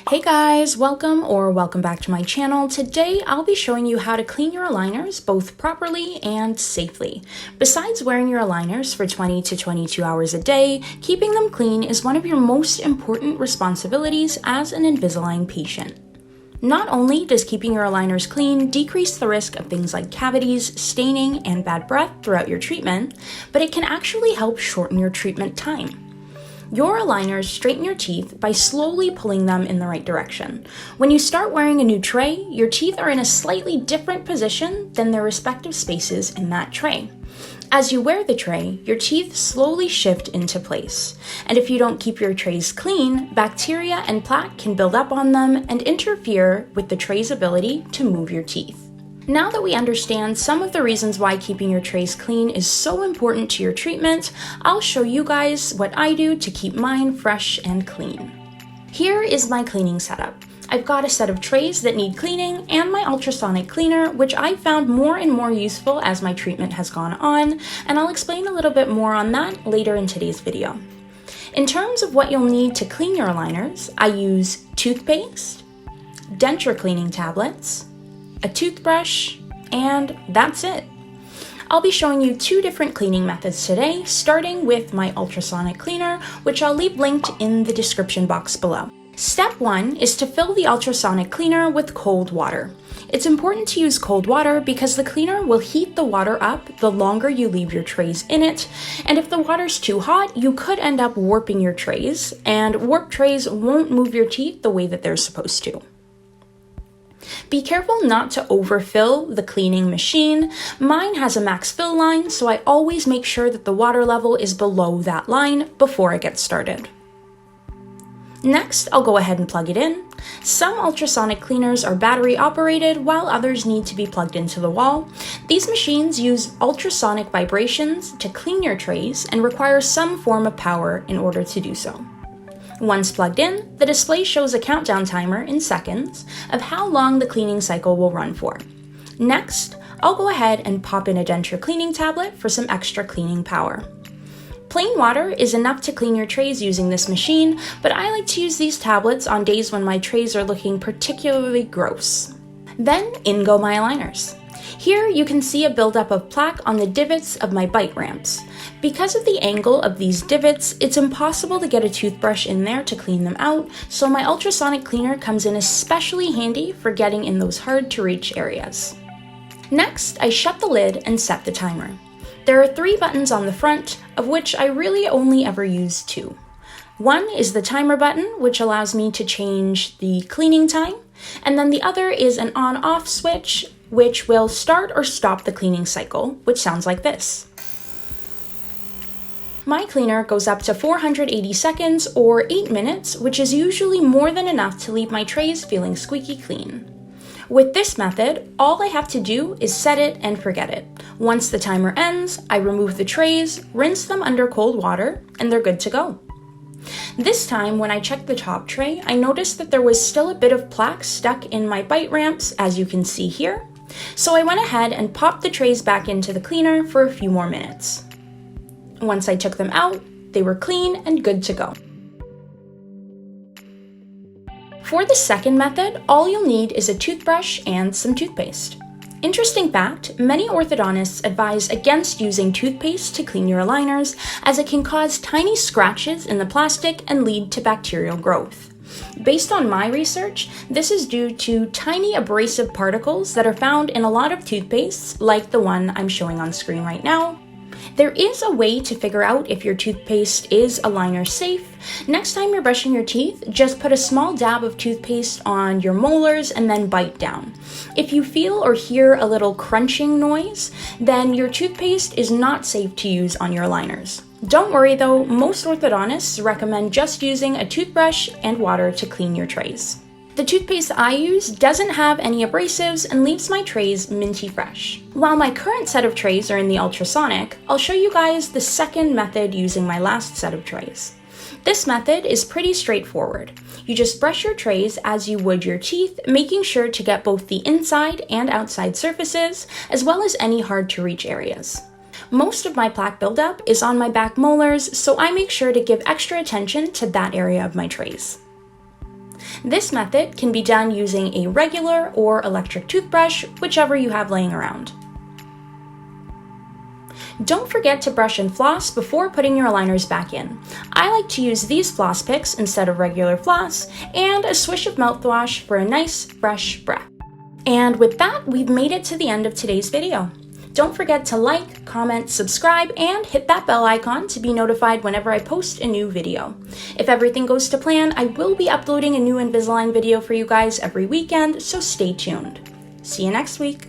Hey guys, welcome back to my channel. Today I'll be showing you how to clean your aligners both properly and safely. Besides wearing your aligners for 20 to 22 hours a day, keeping them clean is one of your most important responsibilities as an Invisalign patient. Not only does keeping your aligners clean decrease the risk of things like cavities, staining, and bad breath throughout your treatment, but it can actually help shorten your treatment time. Your aligners straighten your teeth by slowly pulling them in the right direction. When you start wearing a new tray, your teeth are in a slightly different position than their respective spaces in that tray. As you wear the tray, your teeth slowly shift into place. And if you don't keep your trays clean, bacteria and plaque can build up on them and interfere with the tray's ability to move your teeth. Now that we understand some of the reasons why keeping your trays clean is so important to your treatment, I'll show you guys what I do to keep mine fresh and clean. Here is my cleaning setup. I've got a set of trays that need cleaning and my ultrasonic cleaner, which I've found more and more useful as my treatment has gone on, and I'll explain a little bit more on that later in today's video. In terms of what you'll need to clean your aligners, I use toothpaste, denture cleaning tablets, a toothbrush, and that's it. I'll be showing you two different cleaning methods today, starting with my ultrasonic cleaner, which I'll leave linked in the description box below. Step 1 is to fill the ultrasonic cleaner with cold water. It's important to use cold water because the cleaner will heat the water up the longer you leave your trays in it, and if the water's too hot, you could end up warping your trays, and warped trays won't move your teeth the way that they're supposed to. Be careful not to overfill the cleaning machine. Mine has a max fill line, so I always make sure that the water level is below that line before I get started. Next, I'll go ahead and plug it in. Some ultrasonic cleaners are battery operated, while others need to be plugged into the wall. These machines use ultrasonic vibrations to clean your trays and require some form of power in order to do so. Once plugged in, the display shows a countdown timer in seconds of how long the cleaning cycle will run for. Next, I'll go ahead and pop in a denture cleaning tablet for some extra cleaning power. Plain water is enough to clean your trays using this machine, but I like to use these tablets on days when my trays are looking particularly gross. Then in go my aligners. Here you can see a buildup of plaque on the divots of my bite ramps. Because of the angle of these divots, it's impossible to get a toothbrush in there to clean them out, so my ultrasonic cleaner comes in especially handy for getting in those hard to reach areas. Next, I shut the lid and set the timer. There are 3 buttons on the front, of which I really only ever use 2. One is the timer button, which allows me to change the cleaning time, and then the other is an on-off switch, which will start or stop the cleaning cycle, which sounds like this. My cleaner goes up to 480 seconds or 8 minutes, which is usually more than enough to leave my trays feeling squeaky clean. With this method, all I have to do is set it and forget it. Once the timer ends, I remove the trays, rinse them under cold water, and they're good to go. This time, when I checked the top tray, I noticed that there was still a bit of plaque stuck in my bite ramps, as you can see here. So I went ahead and popped the trays back into the cleaner for a few more minutes. Once I took them out, they were clean and good to go. For the second method, all you'll need is a toothbrush and some toothpaste. Interesting fact, many orthodontists advise against using toothpaste to clean your aligners, as it can cause tiny scratches in the plastic and lead to bacterial growth. Based on my research, this is due to tiny abrasive particles that are found in a lot of toothpastes, like the one I'm showing on screen right now. There is a way to figure out if your toothpaste is aligner safe. Next time you're brushing your teeth, just put a small dab of toothpaste on your molars and then bite down. If you feel or hear a little crunching noise, then your toothpaste is not safe to use on your aligners. Don't worry though, most orthodontists recommend just using a toothbrush and water to clean your trays. The toothpaste I use doesn't have any abrasives and leaves my trays minty fresh. While my current set of trays are in the ultrasonic, I'll show you guys the second method using my last set of trays. This method is pretty straightforward. You just brush your trays as you would your teeth, making sure to get both the inside and outside surfaces, as well as any hard to reach areas. Most of my plaque buildup is on my back molars, so I make sure to give extra attention to that area of my trays. This method can be done using a regular or electric toothbrush, whichever you have laying around. Don't forget to brush and floss before putting your aligners back in. I like to use these floss picks instead of regular floss, and a swish of mouthwash for a nice, fresh breath. And with that, we've made it to the end of today's video. Don't forget to like, comment, subscribe, and hit that bell icon to be notified whenever I post a new video. If everything goes to plan, I will be uploading a new Invisalign video for you guys every weekend, so stay tuned. See you next week.